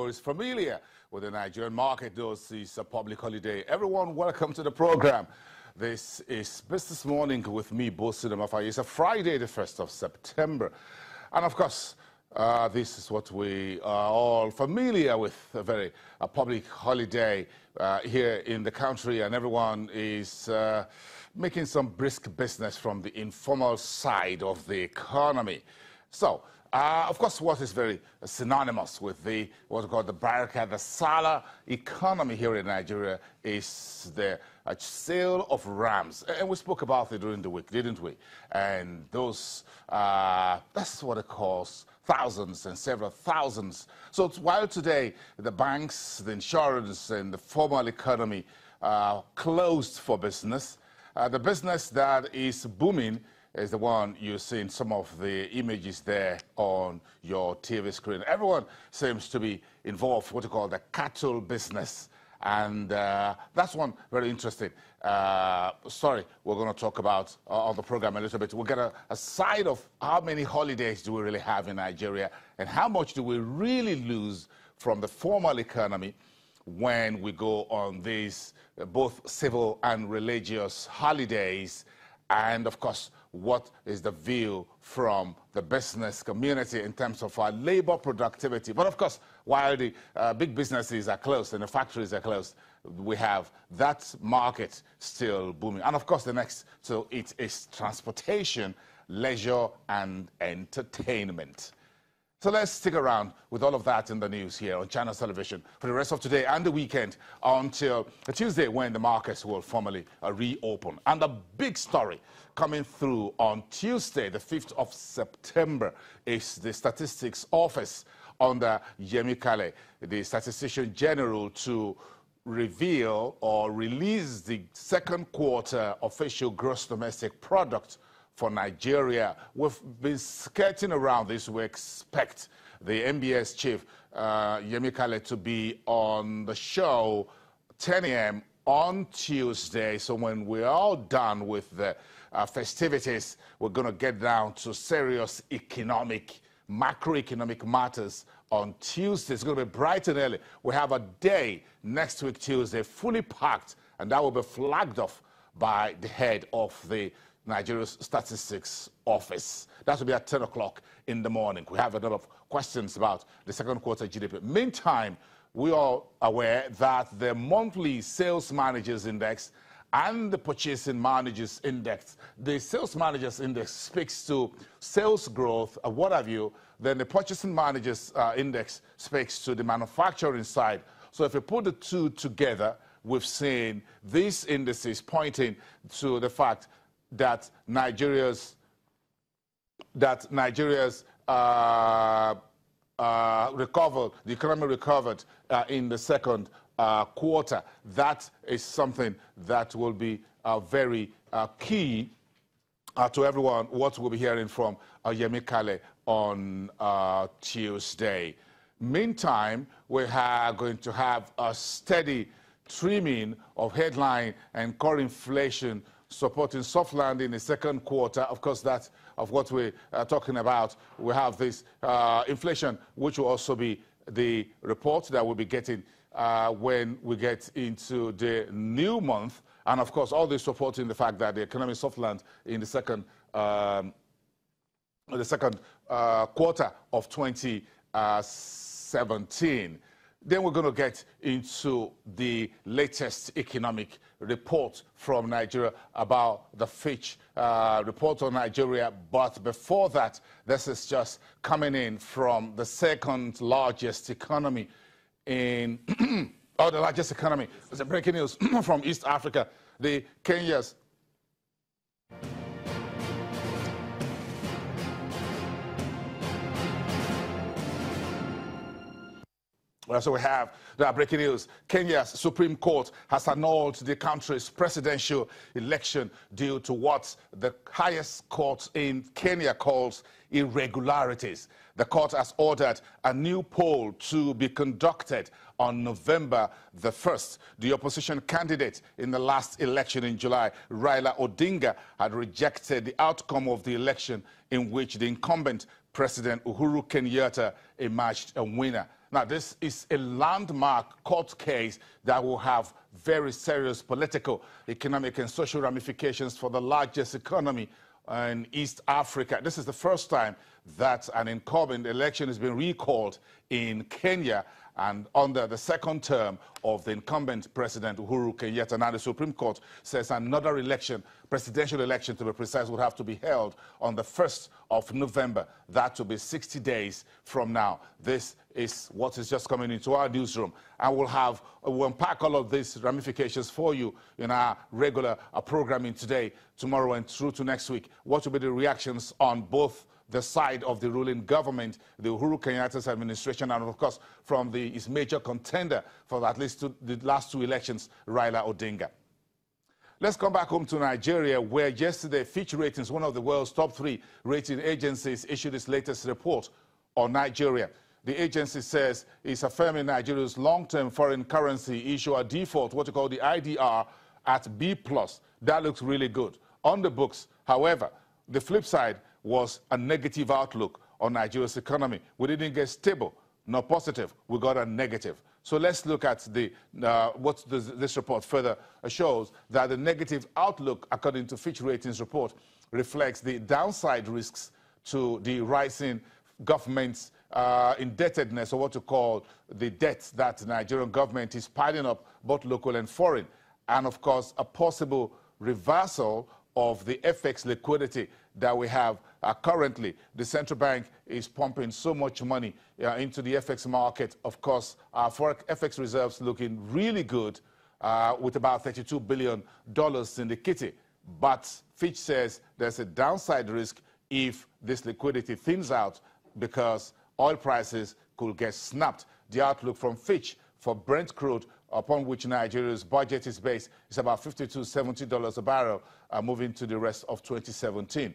who is familiar with the Nigerian market knows it's a public holiday. Everyone, welcome to the program. This is Business Morning with me, Bosin Amafai. It's a Friday, the 1st of September. And of course, this is what we are all familiar with, a public holiday here in the country, and everyone is making some brisk business from the informal side of the economy. So, of course, what is very synonymous with the what we call the Baraka, the Salah economy here in Nigeria is the sale of rams. And we spoke about it during the week, didn't we? And those, that's what it costs, thousands and several thousands. So while today the banks, the insurance, and the formal economy are closed for business, the business that is booming is the one you see in some of the images there on your TV screen. Everyone seems to be involved in what you call the cattle business. And that's one very interesting story we're going to talk about on the program a little bit. We'll get a side of how many holidays do we really have in Nigeria and how much do we really lose from the formal economy when we go on these both civil and religious holidays. And of course, what is the view from the business community in terms of our labor productivity? But of course, while the big businesses are closed and the factories are closed, we have that market still booming. And of course, the next, so it is transportation, leisure, and entertainment. So let's stick around with all of that in the news here on Channels Television for the rest of today and the weekend until Tuesday when the markets will formally reopen. And the big story coming through on Tuesday, the 5th of September, is the Statistics Office under Yemi Kale, the Statistician General, to reveal or release the second quarter official gross domestic product for Nigeria. We've been skirting around this. We expect the MBS chief, Yemi Kale, to be on the show 10 a.m. on Tuesday. So when we're all done with the festivities, we're going to get down to serious macroeconomic matters on Tuesday. It's going to be bright and early. We have a day next week, Tuesday, fully packed, and that will be flagged off by the head of the Nigeria's Statistics Office. That will be at 10 o'clock in the morning. We have a lot of questions about the second quarter GDP. Meantime, we are aware that the monthly sales managers index and the purchasing managers index, the sales managers index speaks to sales growth, what have you, then the purchasing managers index speaks to the manufacturing side. So if you put the two together, we've seen these indices pointing to the fact that Nigeria's recovered, the economy recovered in the second quarter. That is something that will be very key to everyone, what we'll be hearing from Yemi Kale on Tuesday. Meantime, we are going to have a steady trimming of headline and core inflation supporting soft landing in the second quarter. Of course, that's of what we're talking about. We have this inflation, which will also be the report that we'll be getting when we get into the new month. And of course, all this supporting the fact that the economy soft land in the second quarter of 2017. Then we're going to get into the latest economic report from Nigeria about the Fitch report on Nigeria. But before that, this is just coming in from the second largest economy in, or the largest economy. It's a breaking news from East Africa. The Kenya's so we have the breaking news. Kenya's Supreme Court has annulled the country's presidential election due to what the highest court in Kenya calls irregularities. The court has ordered a new poll to be conducted on November the 1st. The opposition candidate in the last election in July, Raila Odinga, had rejected the outcome of the election in which the incumbent President Uhuru Kenyatta emerged a winner. Now, this is a landmark court case that will have very serious political, economic, and social ramifications for the largest economy in East Africa. This is the first time that an incumbent election has been recalled in Kenya, and under the second term of the incumbent President Uhuru Kenyatta. Now the Supreme Court says another election, presidential election to be precise, would have to be held on the 1st of November. That will be 60 days from now. This is what is just coming into our newsroom. And we'll unpack all of these ramifications for you in our regular programming today, tomorrow, and through to next week. What will be the reactions on both the side of the ruling government, the Uhuru Kenyatta's administration, and of course from his major contender for at least the last two elections, Raila Odinga. Let's come back home to Nigeria, where yesterday Fitch Ratings, one of the world's top 3 rating agencies, issued its latest report on Nigeria. The agency says it's affirming Nigeria's long-term foreign currency issuer default, what you call the IDR, at B+. That looks really good. On the books, however, the flip side was a negative outlook on Nigeria's economy. We didn't get stable, nor positive. We got a negative. So let's look at what this report further shows, that the negative outlook, according to Fitch Ratings report, reflects the downside risks to the rising government's indebtedness, or what you call the debt that the Nigerian government is piling up, both local and foreign, and of course a possible reversal of the FX liquidity that we have currently. The central bank is pumping so much money into the FX market. Of course, our FX reserves looking really good with about $32 billion in the kitty. But Fitch says there's a downside risk if this liquidity thins out, because oil prices could get snapped. The outlook from Fitch for Brent crude, upon which Nigeria's budget is based, is about $52, $70 a barrel, moving to the rest of 2017.